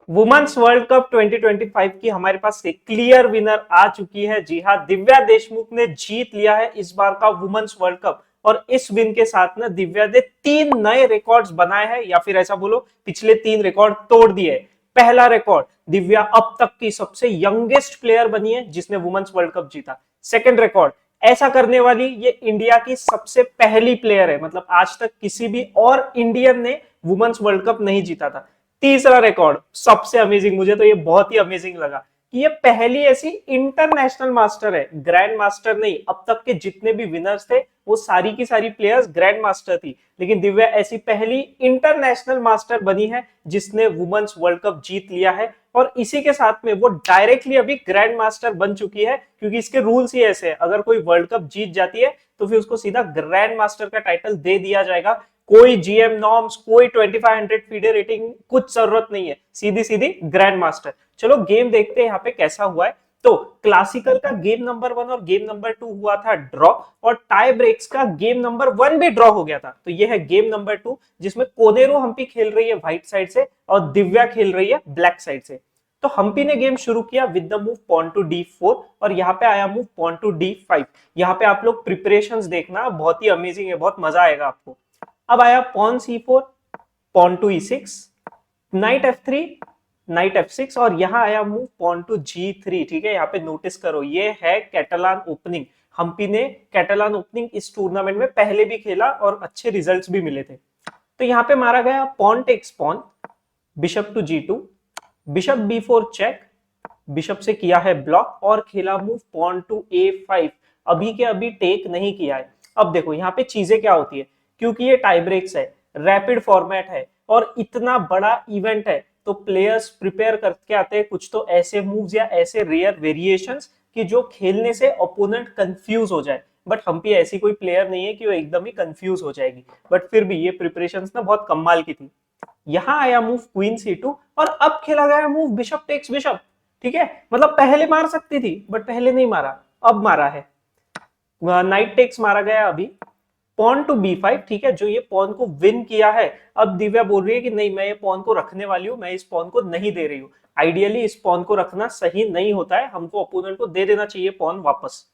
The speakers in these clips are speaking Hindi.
वुमेन्स वर्ल्ड कप 2025 की हमारे पास एक क्लियर विनर आ चुकी है। जी हाँ, दिव्या देशमुख ने जीत लिया है इस बार का वुमेन्स वर्ल्ड कप। और इस विन के साथ ना दिव्या ने 3 नए रिकॉर्ड्स बनाए हैं, या फिर ऐसा बोलो पिछले 3 रिकॉर्ड तोड़ दिए। पहला रिकॉर्ड, दिव्या अब तक की सबसे यंगेस्ट प्लेयर बनी है जिसने वुमेन्स वर्ल्ड कप जीता। सेकंड रिकॉर्ड, ऐसा करने वाली ये इंडिया की सबसे पहली प्लेयर है, मतलब आज तक किसी भी और इंडियन ने वुमेन्स वर्ल्ड कप नहीं जीता था। तीसरा रिकॉर्ड सबसे अमेजिंग, मुझे तो ये बहुत ही अमेजिंग लगा कि ये पहली ऐसी इंटरनेशनल मास्टर है, ग्रैंड मास्टर नहीं। अब तक के जितने भी विनर्स थे वो सारी की सारी प्लेयर्स ग्रैंड मास्टर थी, लेकिन दिव्या ऐसी पहली इंटरनेशनल मास्टर बनी है जिसने वुमेन्स वर्ल्ड कप जीत लिया है। और इसी के साथ में वो डायरेक्टली अभी ग्रैंड मास्टर बन चुकी है, क्योंकि इसके रूल्स ही ऐसे हैं, अगर कोई वर्ल्ड कप जीत जाती है तो फिर उसको सीधा ग्रैंड मास्टर का टाइटल दे दिया जाएगा। कोई जीएम नॉर्म्स, कोई 2500 फीडे रेटिंग, कुछ जरूरत नहीं है, सीधी सीधी ग्रैंड मास्टर। चलो गेम देखते हैं यहाँ पे कैसा हुआ है। तो क्लासिकल का गेम नंबर 1 और गेम नंबर 2 हुआ था ड्रॉ, और टाई ब्रेक्स का गेम नंबर 1 भी ड्रॉ हो गया था। तो ये है गेम नंबर 2, जिसमें कोनेरो हम्पी खेल रही है व्हाइट साइड से और दिव्या खेल रही है ब्लैक साइड से। तो हम्पी ने गेम शुरू किया with the move pawn to D4, और यहाँ पे आया मूव पॉन टू D5। यहाँ पे आप लोग प्रिपरेशंस देखना, बहुत ही अमेजिंग है, बहुत मजा आएगा आपको। अब आया pawn C4, pawn to E6, knight F3, knight F6, और यहां आया मूव पॉन टू G3। ठीक है, यहाँ पे नोटिस करो, ये है कैटलान ओपनिंग। हम्पी ने कैटलान ओपनिंग इस टूर्नामेंट में पहले भी खेला और अच्छे रिजल्ट्स भी मिले थे। तो यहाँ पे मारा गया pawn takes pawn, bishop to G2, bishop B4 check, bishop से किया है ब्लॉक और खेला मूव पॉन टू A5। अभी के अभी टेक नहीं किया है। अब देखो यहाँ पे चीजें क्या होती है, क्योंकि ये टाई ब्रेक्स है, रैपिड फॉर्मेट है और इतना बड़ा इवेंट है, तो प्लेयर्स प्रिपेयर करके आते हैं कुछ तो ऐसे मूव्स या ऐसे रेयर वेरिएशंस कि जो खेलने से ओपोनेंट कंफ्यूज हो जाए। बट हम्पी ऐसी कोई प्लेयर नहीं है कि वो एकदम ही कंफ्यूज हो जाएगी, बट फिर भी ये प्रिपरेशंस ना बहुत कमाल की थी। यहां आया मूव क्वीन C2, और अब खेला गया मूव बिशप टेक्स बिशप। ठीक है, मतलब पहले मार सकती थी बट पहले नहीं मारा, अब मारा है। नाइट टेक्स मारा गया अभी, पॉन टू B5। ठीक है, जो ये पॉन को विन किया है, अब दिव्या बोल रही है कि नहीं, मैं ये पॉन को रखने वाली हूं, मैं इस पॉन को नहीं दे रही हूं। आइडियली इस पॉन को रखना सही नहीं होता है, हमको अपोनेंट को दे देना चाहिए पॉन वापस।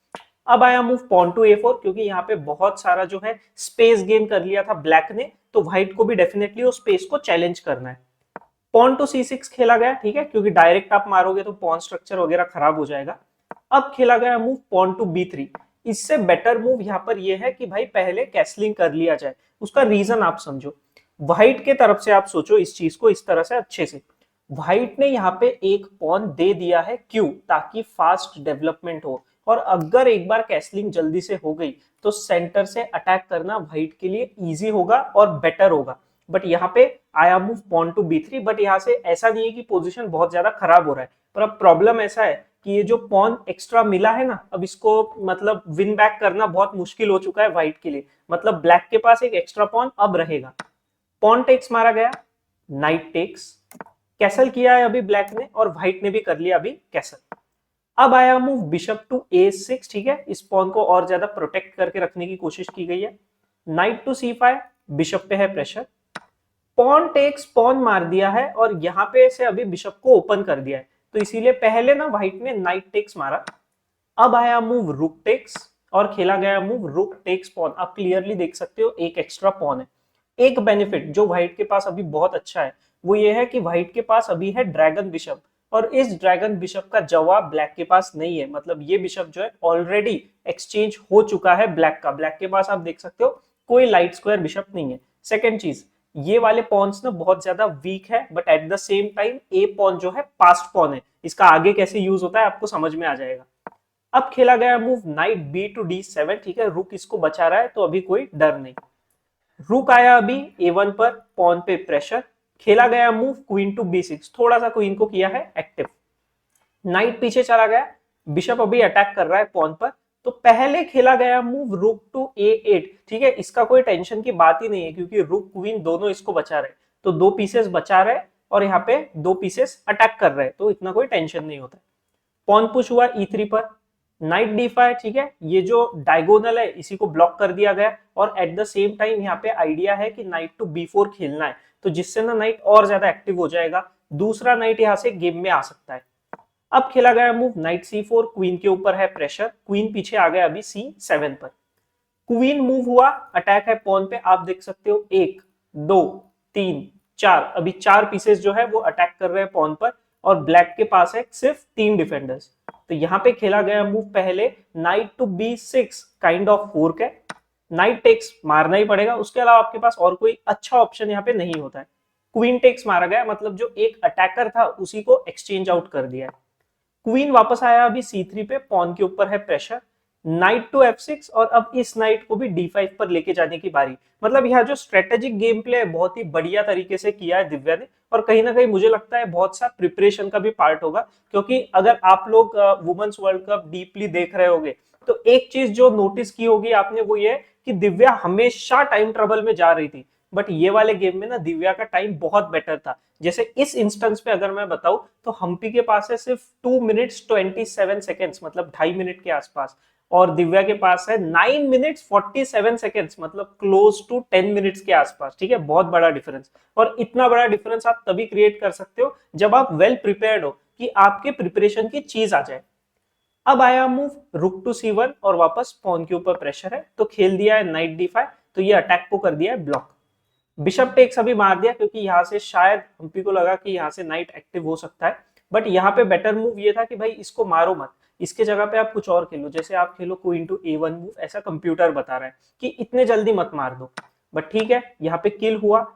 अब आया मूव पॉन टू A4, क्योंकि यहाँ पे बहुत सारा जो है स्पेस गेन कर लिया था ब्लैक ने, तो व्हाइट को भी डेफिनेटली उस स्पेस को चैलेंज करना है। पॉन टू C6 खेला गया, ठीक है, क्योंकि डायरेक्ट आप मारोगे तो पॉन स्ट्रक्चर वगैरह खराब हो जाएगा। अब खेला गया मूव पॉन टू B3। इससे बेटर मूव यहाँ पर यह है कि भाई पहले कैसलिंग कर लिया जाए। उसका रीजन आप समझो, व्हाइट के तरफ से आप सोचो इस चीज को इस तरह से अच्छे से। व्हाइट ने यहाँ पे एक पॉन दे दिया है, क्यों? ताकि फास्ट डेवलपमेंट हो, और अगर एक बार कैसलिंग जल्दी से हो गई तो सेंटर से अटैक करना व्हाइट के लिए इजी होगा और बेटर होगा। बट यहाँ पे आया move pawn to B3, but यहाँ से ऐसा नहीं है कि पोजीशन बहुत ज्यादा खराब हो रहा है, पर अब प्रॉब्लम ऐसा है कि ये जो पॉन एक्स्ट्रा मिला है ना, अब इसको मतलब विन बैक करना बहुत मुश्किल हो चुका है व्हाइट के लिए। मतलब ब्लैक के पास एक एक्स्ट्रा पॉन अब रहेगा। पॉन टेक्स मारा गया, नाइट टेक्स, कैसल किया है अभी ब्लैक ने, और व्हाइट ने भी कर लिया अभी कैसल। अब आया मूव बिशप टू A6। ठीक है, इस पॉन को और ज्यादा प्रोटेक्ट करके रखने की कोशिश की गई है। नाइट टू C5, बिशप पे है प्रेशर, पॉन टेक्स पॉन मार दिया है, और यहाँ पे से अभी बिशप को ओपन कर दिया है, तो इसीलिए पहले ना व्हाइट ने नाइट टेक्स मारा। अब आया मूव रुक टेक्स, और खेला गया मूव रुक टेक्स पॉन। आप क्लियरली देख सकते हो एक एक्स्ट्रा पॉन है। एक बेनिफिट जो व्हाइट के पास अभी बहुत अच्छा है वो ये है कि व्हाइट के पास अभी है ड्रैगन बिशप, और इस ड्रैगन बिशप का जवाब ब्लैक के पास नहीं है। मतलब ये बिशप जो है ऑलरेडी एक्सचेंज हो चुका है ब्लैक का। ब्लैक के पास आप देख सकते हो कोई लाइट स्क्वायर बिशप नहीं है। सेकेंड चीज, ये वाले पॉन्स ना बहुत ज्यादा वीक है, but at the same time a pawn जो है पास्ट पॉन है, इसका आगे कैसे यूज होता है आपको समझ में आ जाएगा। अब खेला गया move night B to D7। ठीक है, रुक इसको बचा रहा है तो अभी कोई डर नहीं। रुक आया अभी A1 पर, पॉन पे प्रेशर, खेला गया मूव क्वीन टू B6, थोड़ा सा क्वीन को किया है एक्टिव। नाइट पीछे चला गया, बिशप अभी अटैक कर रहा है पॉन पर, तो पहले खेला गया मूव रुक टू A8। ठीक है, इसका कोई टेंशन की बात ही नहीं है, क्योंकि रुक क्वीन दोनों इसको बचा रहे, तो 2 पीसेस बचा रहे और यहाँ पे 2 पीसेस अटैक कर रहे हैं, तो इतना कोई टेंशन नहीं होता। पॉन पुश हुआ E3 पर, नाइट D5। ठीक है, ये जो डायगोनल है इसी को ब्लॉक कर दिया गया, और एट द सेम टाइम यहाँ पे आइडिया है कि नाइट टू B4 खेलना है, तो जिससे ना नाइट और ज्यादा एक्टिव हो जाएगा। दूसरा नाइट यहाँ से गेम में आ सकता है। अब खेला गया मूव नाइट C4, क्वीन के ऊपर है प्रेशर, क्वीन पीछे आ गया अभी C7 पर। क्वीन मूव हुआ, अटैक है पॉन पे, आप देख सकते हो 1 2 3 4, अभी 4 पीसेस जो है वो अटैक कर रहे हैं पॉन पर, और ब्लैक के पास है सिर्फ 3 डिफेंडर्स। तो यहाँ पे खेला गया मूव पहले knight to B6, kind of fork है, नाइट टेक्स मारना ही पड़ेगा, उसके अलावा आपके पास और कोई अच्छा ऑप्शन यहाँ पे नहीं होता है। क्वीन टेक्स मारा गया, मतलब जो एक अटैकर था उसी को एक्सचेंज आउट कर दिया है। क्वीन वापस आया अभी C3 पे, पॉन के ऊपर है प्रेशर, नाइट टू F6, और अब इस नाइट को भी D5 पर लेके जाने की बारी। मतलब यहाँ जो स्ट्रेटेजिक गेम प्ले है बहुत ही बढ़िया तरीके से किया है दिव्या ने, और कहीं ना कहीं मुझे लगता है बहुत सा प्रिपरेशन का भी पार्ट होगा, क्योंकि अगर आप लोग वुमेन्स वर्ल्ड कप डीपली देख रहे होगे तो एक चीज जो नोटिस की होगी आपने वो ये कि दिव्या हमेशा टाइम ट्रबल में जा रही थी, बट ये वाले गेम में ना दिव्या का टाइम बहुत बेटर था। जैसे इस इंस्टेंस पे अगर मैं बताऊं तो हम्पी के पास है सिर्फ 2 मिनट्स 27 सेकेंड्स, मतलब 2.5 मिनट के आसपास, और दिव्या के पास है 9 मिनट्स 47 सेकेंड्स, मतलब क्लोज टू 10 मिनट्स के आसपास। ठीक है, बहुत बड़ा डिफरेंस, और इतना बड़ा डिफरेंस आप तभी क्रिएट कर सकते हो जब आप वेल प्रिपेयर्ड हो, कि आपके प्रिपरेशन की चीज आ जाए। अब आया मूव रुक टू C1, और वापस पॉन के ऊपर प्रेशर है, तो खेल दिया है नाइट D5, तो ये अटैक को कर दिया है ब्लॉक। बिशप टेक्स अभी मार दिया, क्योंकि यहाँ से शायद हम्पी को लगा कि यहाँ से नाइट एक्टिव हो सकता है, बट यहाँ पे बेटर मूव ये था कि भाई इसको मारो मत, इसके जगह पे आप कुछ और खेलो, जैसे आप खेलो क्वीन टू A1 मूव, ऐसा कंप्यूटर बता रहा है कि इतने जल्दी मत मार दो। बट ठीक है, यहाँ पे किल हुआ,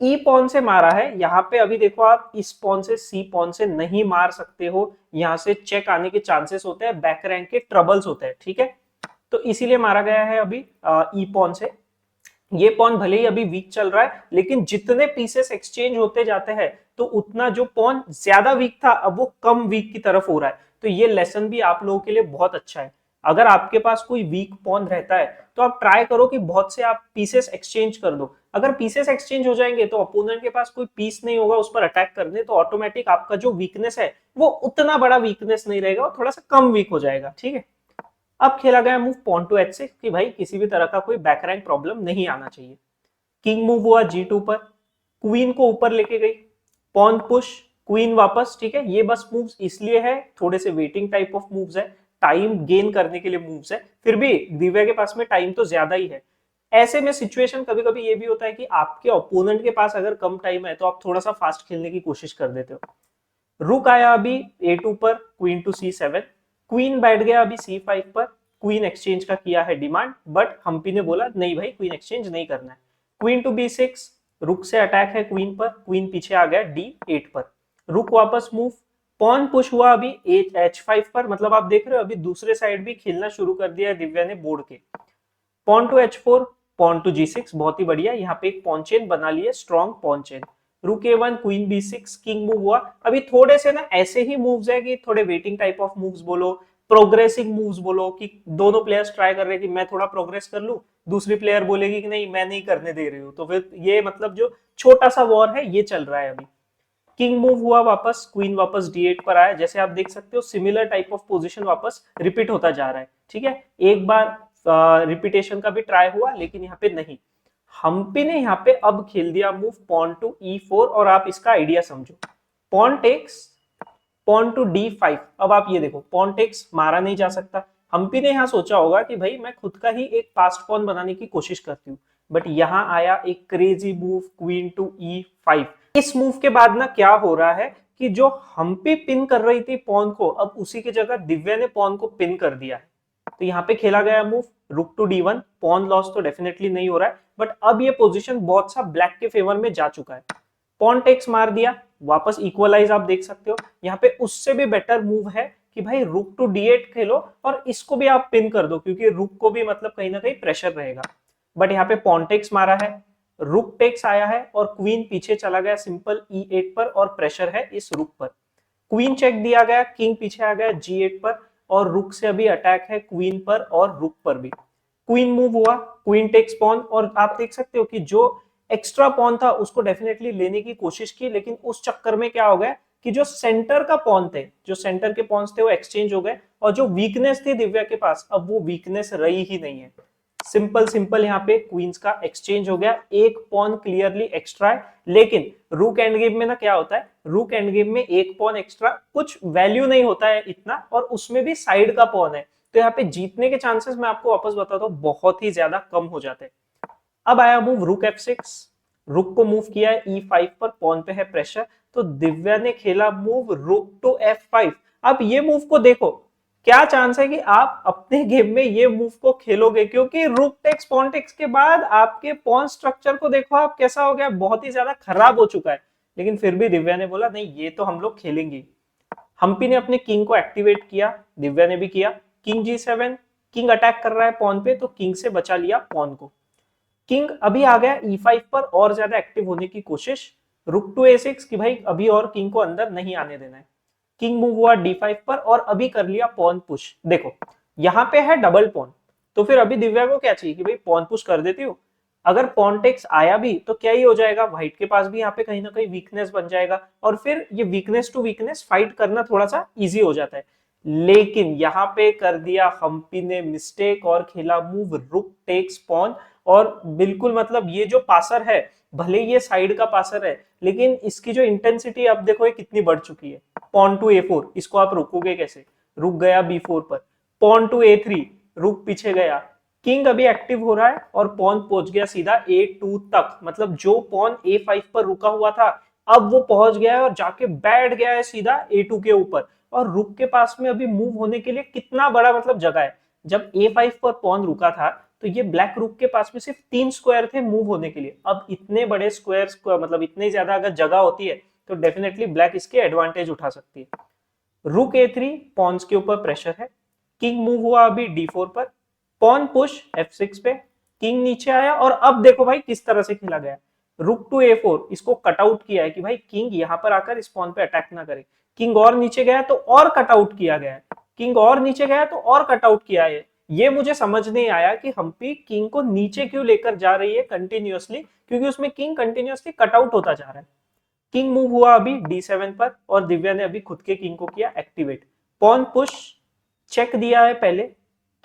ई पॉन से मारा है, यहाँ पे अभी देखो आप इस पॉन से सी पॉन से नहीं मार सकते हो, यहाँ से चेक आने के चांसेस होते हैं, बैक रैंक के ट्रबल्स होते हैं। ठीक है, तो इसीलिए मारा गया है अभी ई पॉन से। ये पॉन भले ही अभी वीक चल रहा है, लेकिन जितने पीसेस एक्सचेंज होते जाते हैं तो उतना जो पॉन ज्यादा वीक था अब वो कम वीक की तरफ हो रहा है। तो ये लेसन भी आप लोगों के लिए बहुत अच्छा है। अगर आपके पास कोई वीक पॉन रहता है तो आप ट्राई करो कि बहुत से आप पीसेस एक्सचेंज कर दो। अगर पीसेस एक्सचेंज हो जाएंगे तो अपोनेंट के पास कोई पीस नहीं होगा उस पर अटैक करने, तो ऑटोमेटिक आपका जो वीकनेस है वो उतना बड़ा वीकनेस नहीं रहेगा, थोड़ा सा कम वीक हो जाएगा। ठीक है, अब खेला गया मूव पॉन टू H6, कि भाई किसी भी तरह का कोई बैक रैंक प्रॉब्लम नहीं आना चाहिए। किंग मूव हुआ G2 पर, क्वीन को ऊपर लेके गई, पॉन पुश, क्वीन वापस। ठीक है, ये बस मूव्स इसलिए है, थोड़े से वेटिंग टाइप ऑफ मूव्स है, टाइम गेन करने के लिए मूव्स है, फिर भी दिव्या के पास में टाइम तो ज्यादा ही है। ऐसे में सिचुएशन कभी कभी ये भी होता है कि आपके ओपोनेंट के पास अगर कम टाइम है तो आप थोड़ा सा फास्ट खेलने की कोशिश कर देते हो। रुक आया अभी A2 पर, क्वीन टू C7, क्वीन बैठ गया अभी C5 पर, क्वीन एक्सचेंज का किया है डिमांड, बट हम्पी ने बोला नहीं भाई क्वीन एक्सचेंज नहीं करना है। क्वीन टू B6, रुक से अटैक है क्वीन पर, क्वीन पीछे आ गया D8 पर, रुक वापस मूव, पॉन पुश हुआ अभी H5 पर, मतलब आप देख रहे हो अभी दूसरे साइड भी खेलना शुरू कर दिया है दिव्या ने बोर्ड के। Pawn to H4, pawn to G6, बहुत ही बढ़िया, यहाँ पे एक पॉन चेन बना ली है, स्ट्रॉन्ग पॉन चेन। रुक A1, queen B6, king move हुआ। अभी थोड़े से ना ऐसे ही मूव्स है कि थोड़े वेटिंग टाइप ऑफ मूव्स बोलो, प्रोग्रेसिव मूव्स बोलो, कि दोनों प्लेयर्स ट्राई कर रहे हैं कि मैं थोड़ा प्रोग्रेस कर लूं, दूसरी प्लेयर बोलेगी कि नहीं मैं नहीं करने दे रही हूँ, तो फिर ये मतलब जो छोटा सा वॉर है ये चल रहा है अभी। किंग मूव हुआ वापस, क्वीन वापस D8 पर आया, जैसे आप देख सकते हो सिमिलर टाइप ऑफ पोजीशन वापस रिपीट होता जा रहा है। ठीक है, एक बार रिपीटेशन का भी ट्राई हुआ लेकिन यहाँ पे नहीं। हम्पी ने यहाँ पे अब खेल दिया मूव पॉन टू E4, और आप इसका आइडिया समझो, pawn takes, pawn to D5। अब आप ये देखो पॉन टेक्स मारा नहीं जा सकता, हम्पी ने यहाँ सोचा होगा कि भाई मैं खुद का ही एक फास्ट पॉन बनाने की कोशिश करती हूँ, बट यहाँ आया एक crazy move queen to E5। इस मूव के बाद ना क्या हो रहा है कि जो हम्पी पिन कर रही थी पॉन को, अब उसी की जगह दिव्या ने पॉन को पिन कर दिया है। तो यहाँ पे खेला गया move rook to D1, pawn loss तो डेफिनेटली नहीं हो रहा है, बट अब ये पोजीशन बहुत सा ब्लैक के फेवर में जा चुका है। पॉन टेक्स मार दिया, वापस इक्वलाइज, आप देख सकते हो यहाँ पे उससे भी बेटर मूव है कि भाई रुक टू D8 खेलो और इसको भी आप पिन कर दो, क्योंकि रुक को भी मतलब कहीं ना कहीं प्रेशर रहेगा। बट यहाँ पे पॉन टेक्स मारा है, रुक टेक्स आया है, और क्वीन पीछे चला गया सिंपल E8 पर, और प्रेशर है इस रुक पर। क्वीन चेक दिया गया, किंग पीछे आ गया G8 पर, और रुक से अभी अटैक है क्वीन पर और रुक पर भी। क्वीन मूव हुआ, क्वीन टेक्स पॉन, और आप देख सकते हो कि जो एक्स्ट्रा पॉन था उसको डेफिनेटली लेने की कोशिश की, लेकिन उस चक्कर में क्या हो गया कि जो सेंटर का पॉन थे, जो सेंटर के पॉन्स थे वो एक्सचेंज हो गए, और जो वीकनेस थी दिव्या के पास अब वो वीकनेस रही ही नहीं है। सिंपल सिंपल यहाँ पे क्वींस का एक्सचेंज हो गया, एक पॉन क्लियरली एक्स्ट्रा है। लेकिन रूक एंड गेम में ना क्या होता है, रूक एंड गेम में एक पॉन एक्स्ट्रा कुछ वैल्यू नहीं होता है इतना, और उसमें भी साइड का पॉन है, तो यहाँ पे जीतने के चांसेस मैं आपको वापस बताता हूँ बहुत ही ज्यादा कम हो जाते हैं। अब आया मूव रूक F6, रुक को मूव किया है E5 पर, पॉन पे है प्रेशर, तो दिव्या ने खेला मूव रुक टू F5। अब ये मूव को देखो, क्या चांस है कि आप अपने गेम में ये मूव को खेलोगे, क्योंकि रुक टेक्स पॉन टेक्स के बाद आपके पॉन स्ट्रक्चर को देखो आप कैसा हो गया, बहुत ही ज्यादा खराब हो चुका है। लेकिन फिर भी दिव्या ने बोला नहीं ये तो हम लोग खेलेंगे। हम्पी ने अपने किंग को एक्टिवेट किया, दिव्या ने भी किया, किंग G7, किंग अटैक कर रहा है पॉन पे, तो किंग से बचा लिया पॉन को। किंग अभी आ गया E5 पर और ज्यादा एक्टिव होने की कोशिश, रुक टू A6 कि भाई अभी और किंग को अंदर नहीं आने देना है। किंग मूव हुआ D5 पर और अभी कर लिया पॉन पुश। देखो यहाँ पे है डबल पॉन, तो फिर अभी दिव्या को क्या चाहिए कि भाई पॉन पुश कर देती हूँ। अगर पॉन टेक्स आया भी तो क्या ही हो जाएगा, व्हाइट के पास भी यहाँ पे कहीं ना कहीं वीकनेस बन जाएगा, और फिर ये वीकनेस टू वीकनेस फाइट करना थोड़ा सा इजी हो जाता है। लेकिन यहाँ पे कर दिया हम्पी ने मिस्टेक और खेला मूव रुक टेक्स पॉन, और बिल्कुल मतलब ये जो पासर है, भले ये साइड का पासर है, लेकिन इसकी जो इंटेंसिटी आप देखो ये कितनी बढ़ चुकी है। पॉन टू A4, इसको आप रुकोगे कैसे, रुक गया B4 पर, पॉन टू A3, रुक पीछे गया, किंग अभी एक्टिव हो रहा है और पॉन पहुंच गया सीधा A2 तक, मतलब जो पॉन A5 पर रुका हुआ था अब वो पहुंच गया है और जाके बैठ गया है सीधा A2 के ऊपर। और रुक के पास में अभी मूव होने के लिए कितना बड़ा मतलब जगह है, जब A5 पर पॉन रुका था तो ये ब्लैक रुक के पास में सिर्फ 3 स्क्वायर थे मूव होने के लिए, अब इतने बड़े स्क्वायर मतलब इतनी ज्यादा अगर जगह होती है तो डेफिनेटली ब्लैक इसके एडवांटेज उठा सकती है। रुक A3, पॉन्स के ऊपर प्रेशर है, किंग मूव हुआ अभी D4 पर, पॉन पुश F6 पे, किंग नीचे आया, और अब देखो भाई किस तरह से खेला गया, रुक टू A4, इसको कट आउट किया है कि भाई किंग यहां पर आकर इस पॉन पे अटैक ना करे। किंग और नीचे गया तो और कट आउट किया गया है, किंग और नीचे गया तो और कट आउट किया है। ये मुझे समझ नहीं आया कि हम्पी किंग को नीचे क्यों लेकर जा रही है कंटिन्यूअसली, क्योंकि उसमें किंग कंटिन्यूअसली कट आउट होता जा रहा है। किंग मूव हुआ अभी D7 पर और दिव्या ने अभी खुद के किंग को किया एक्टिवेट, पॉन पुश चेक दिया है पहले,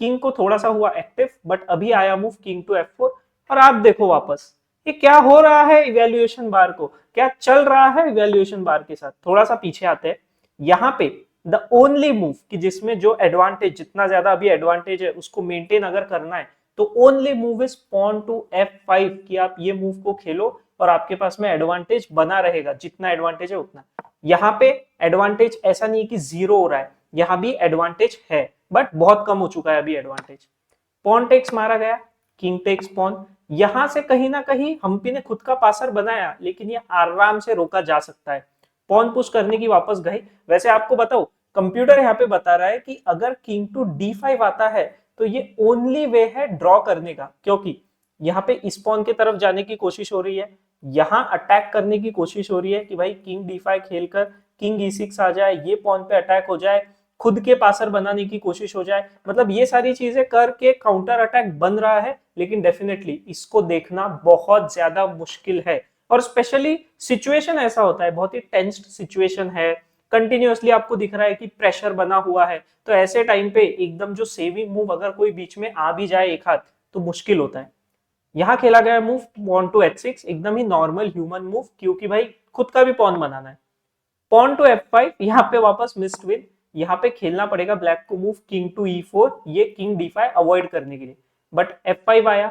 किंग को थोड़ा सा हुआ एक्टिव, बट अभी आया मूव किंग टू F4। और आप देखो वापस ये क्या हो रहा है, इवैल्यूएशन बार को क्या चल रहा है इवैल्यूएशन बार के साथ। थोड़ा सा पीछे आते हैं, यहाँ पे द ओनली मूव कि जिसमें जो एडवांटेज, जितना ज्यादा अभी एडवांटेज है उसको मेंटेन अगर करना है तो only move is pawn to F5 कि आप ये मूव को खेलो और आपके पास में एडवांटेज बना रहेगा, जितना एडवांटेज है उतना। यहाँ पे एडवांटेज ऐसा नहीं कि जीरो हो रहा है, यहाँ भी एडवांटेज है बट बहुत कम हो चुका है अभी एडवांटेज। पॉन टेक्स मारा गया, किंग टेक्स पॉन, यहां से कहीं ना कहीं हम्पी ने खुद का पासर बनाया, लेकिन ये आराम से रोका जा सकता है। पॉन पुश करने की वापस गई। वैसे आपको बताओ कंप्यूटर यहाँ पे बता रहा है कि अगर किंग टू D5 आता है तो ये ओनली वे है ड्रॉ करने का, क्योंकि यहाँ पे इस पॉन की तरफ जाने की कोशिश हो रही है, यहाँ अटैक करने की कोशिश हो रही है कि भाई किंग D5 खेलकर किंग E6 आ जाए, ये पॉन पे अटैक हो जाए, खुद के पासर बनाने की कोशिश हो जाए, मतलब ये सारी चीजें करके काउंटर अटैक बन रहा है। लेकिन डेफिनेटली इसको देखना बहुत ज्यादा मुश्किल है, और स्पेशली सिचुएशन ऐसा होता है, बहुत ही टेंस्ड सिचुएशन है, कंटिन्यूअसली आपको दिख रहा है कि प्रेशर बना हुआ है, तो ऐसे टाइम पे एकदम जो सेविंग मूव अगर कोई बीच में आ भी जाए एक हाथ तो मुश्किल होता है। यहाँ खेला गया मूव पॉन टू H6, एकदम ही नॉर्मल ह्यूमन मूव, क्योंकि भाई खुद का भी पॉन बनाना है। पॉन टू F5, यहाँ पे वापस मिस्ड विन, यहाँ पे खेलना पड़ेगा ब्लैक को मूव किंग टू E4, ये किंग D5 अवॉइड करने के लिए, बट F5 आया।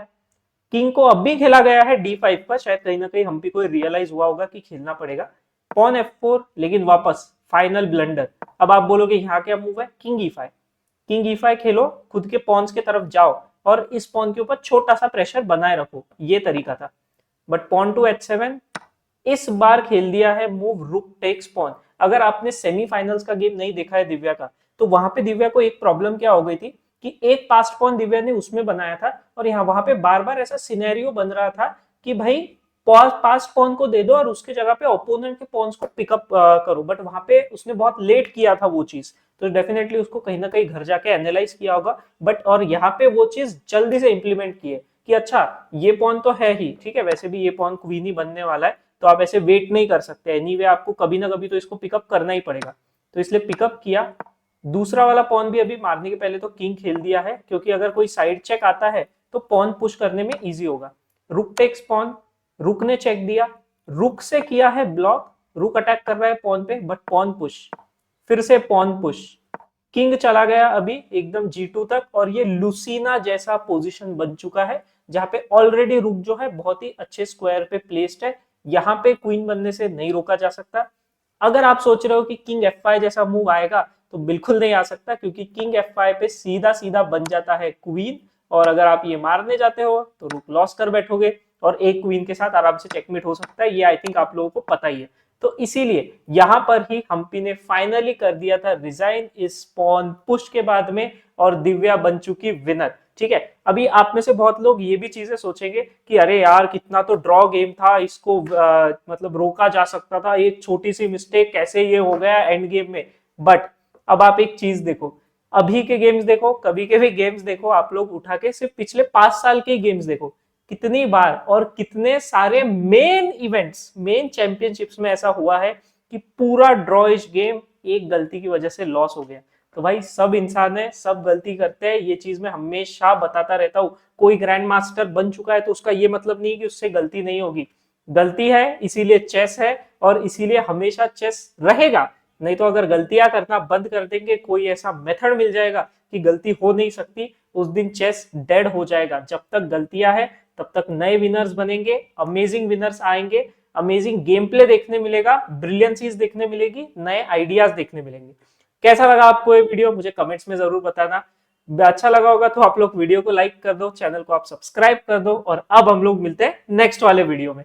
किंग को अब भी खेला गया है D5 पर, शायद कहीं ना कहीं हम्पी को रियलाइज हुआ होगा कि खेलना पड़ेगा। पॉन F4, लेकिन वापस फाइनल ब्लंडर। अब आप बोलोगे यहाँ क्या मूव है, किंग E5, किंग E5 खेलो, खुद के पॉन्स की तरफ जाओ और इस पॉन के ऊपर छोटा सा प्रेशर बनाए रखो, ये तरीका था। बट पॉन टू H7, इस बार खेल दिया है मूव रुक टेक्स पॉन। अगर आपने सेमीफाइनल्स का गेम नहीं देखा है दिव्या का, तो वहां पे दिव्या को एक प्रॉब्लम क्या हो गई थी कि एक पास्ट पॉन दिव्या ने उसमें बनाया था, और यहाँ वहां पे बार बार ऐसा सिनेरियो बन रहा था कि भाई पास्ट पॉन को दे दो और उसके जगह पे ओपोनेंट के पॉन्स को पिकअप करो, बट वहां पे उसने बहुत लेट किया था वो चीज, तो डेफिनेटली उसको कहीं ना कहीं घर जाके एनालाइज किया होगा। बट और यहाँ पे वो चीज जल्दी से इंप्लीमेंट की है कि अच्छा ये पॉन तो है ही ठीक है, वैसे भी ये पॉन क्वीन ही बनने वाला है, तो आप ऐसे वेट नहीं कर सकते, एनीवे आपको कभी ना कभी तो इसको पिकअप करना ही पड़ेगा, तो इसलिए पिकअप किया। दूसरा वाला पॉन भी अभी मारने के पहले तो किंग खेल दिया है, क्योंकि अगर कोई साइड चेक आता है तो पॉन पुश करने में इजी होगा। रुक टेक्स पॉन, रुक ने चेक दिया, रुक से किया है ब्लॉक, रुक अटैक कर रहा है पॉन पे बट पॉन पुश, फिर से पॉन पुश, किंग चला गया अभी एकदम G2 तक, और ये लुसीना जैसा पोजीशन बन चुका है जहां पे ऑलरेडी रुक जो है बहुत ही अच्छे स्क्वायर पे प्लेस्ड है, यहाँ पे क्वीन बनने से नहीं रोका जा सकता। अगर आप सोच रहे हो कि किंग F5 जैसा मूव आएगा तो बिल्कुल नहीं आ सकता, क्योंकि किंग F5 पे सीधा सीधा बन जाता है क्वीन, और अगर आप ये मारने जाते हो तो रुक लॉस कर बैठोगे और एक क्वीन के साथ आराम से चेकमेट हो सकता है, ये आई थिंक आप लोगों को पता ही है। तो इसीलिए यहां पर ही हम्पी ने फाइनली कर दिया था रिजाइन इस पॉन पुश के बाद में, और दिव्या बन चुकी विनर। ठीक है, अभी आप में से बहुत लोग ये भी चीजें सोचेंगे कि अरे यार कितना तो ड्रॉ गेम था, इसको मतलब रोका जा सकता था, एक छोटी सी मिस्टेक कैसे ये हो गया एंड गेम में। बट अब आप एक चीज देखो, अभी के गेम्स देखो, कभी के भी गेम्स देखो, आप लोग उठा के सिर्फ पिछले 5 साल के गेम्स देखो, कितनी बार और कितने सारे मेन इवेंट्स, मेन चैंपियनशिप्स में ऐसा हुआ है कि पूरा ड्रॉइश गेम एक गलती की वजह से लॉस हो गया। तो भाई सब इंसान है, सब गलती करते हैं, ये चीज मैं हमेशा बताता रहता हूँ। कोई ग्रैंड मास्टर बन चुका है तो उसका ये मतलब नहीं कि उससे गलती नहीं होगी, गलती है इसीलिए चेस है, और इसीलिए हमेशा चेस रहेगा। नहीं तो अगर गलतियां करना बंद कर देंगे, कोई ऐसा मेथड मिल जाएगा कि गलती हो नहीं सकती, उस दिन चेस डेड हो जाएगा। जब तक गलतियां है तब तक नए विनर्स बनेंगे, अमेजिंग विनर्स आएंगे, अमेजिंग गेम प्ले देखने मिलेगा, ब्रिलियंसीज देखने मिलेगी, नए आइडियाज देखने मिलेंगे। कैसा लगा आपको ये वीडियो मुझे कमेंट्स में जरूर बताना। अच्छा लगा होगा तो आप लोग वीडियो को लाइक कर दो, चैनल को आप सब्सक्राइब कर दो, और अब हम लोग मिलते हैं नेक्स्ट वाले वीडियो में।